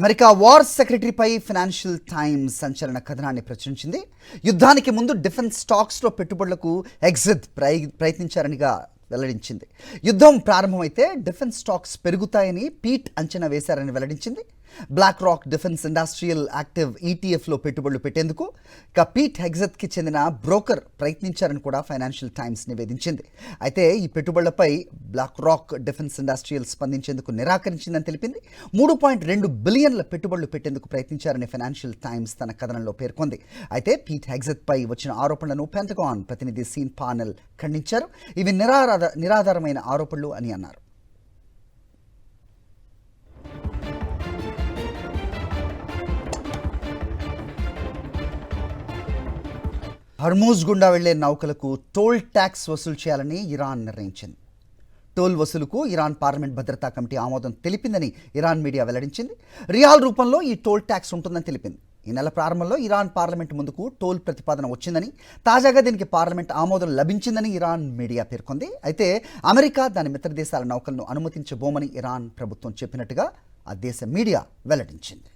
America war సెక్రటరీపై financial times సంచలన కథనాన్ని ప్రచురించింది. యుద్ధానికి ముందు డిఫెన్స్ స్టాక్స్లో పెట్టుబడులకు ఎగ్జిట్ ప్రయత్నించారనిగా వెల్లడించింది. యుద్ధం ప్రారంభమైతే డిఫెన్స్ స్టాక్స్ పెరుగుతాయని పీట్ అంచనా వేశారని వెల్లడించింది. BlackRock defence industrial active ఈటీఎఫ్లో పెట్టుబడులు పెట్టేందుకు పీట్ హెగ్జెత్కి చెందిన బ్రోకర్ ప్రయత్నించారని కూడా ఫైనాన్షియల్ టైమ్స్ నివేదించింది. అయితే ఈ పెట్టుబడులపై బ్లాక్ రాక్ డిఫెన్స్ ఇండస్ట్రియల్ స్పందించేందుకు నిరాకరించిందని తెలిపింది. 3.2 బిలియన్ల పెట్టుబడులు పెట్టేందుకు ప్రయత్నించారని ఫైనాన్షియల్ టైమ్స్ తన కథనంలో పేర్కొంది. అయితే పీట్ హెగ్జెత్పై వచ్చిన ఆరోపణలను పెంటగాన్ ప్రతినిధి సీన్ పానెల్ ఖండించారు. ఇవి నిరాధారమైన ఆరోపణలు అని అన్నారు. హర్మూజ్ గుండా వెళ్లే నౌకలకు టోల్ ట్యాక్స్ వసూలు చేయాలని ఇరాన్ నిర్ణయించింది. టోల్ వసూలుకు ఇరాన్ పార్లమెంట్ భద్రతా కమిటీ ఆమోదం తెలిపిందని ఇరాన్ మీడియా వెల్లడించింది. రియాల్ రూపంలో ఈ టోల్ ట్యాక్స్ ఉంటుందని తెలిపింది. ఈ నెల ప్రారంభంలో ఇరాన్ పార్లమెంట్ ముందుకు టోల్ ప్రతిపాదన వచ్చిందని, తాజాగా దీనికి పార్లమెంట్ ఆమోదం లభించిందని ఇరాన్ మీడియా పేర్కొంది. అయితే అమెరికా దాని మిత్ర దేశాల నౌకలను అనుమతించబోమని ఇరాన్ ప్రభుత్వం చెప్పినట్టుగా ఆ దేశ మీడియా వెల్లడించింది.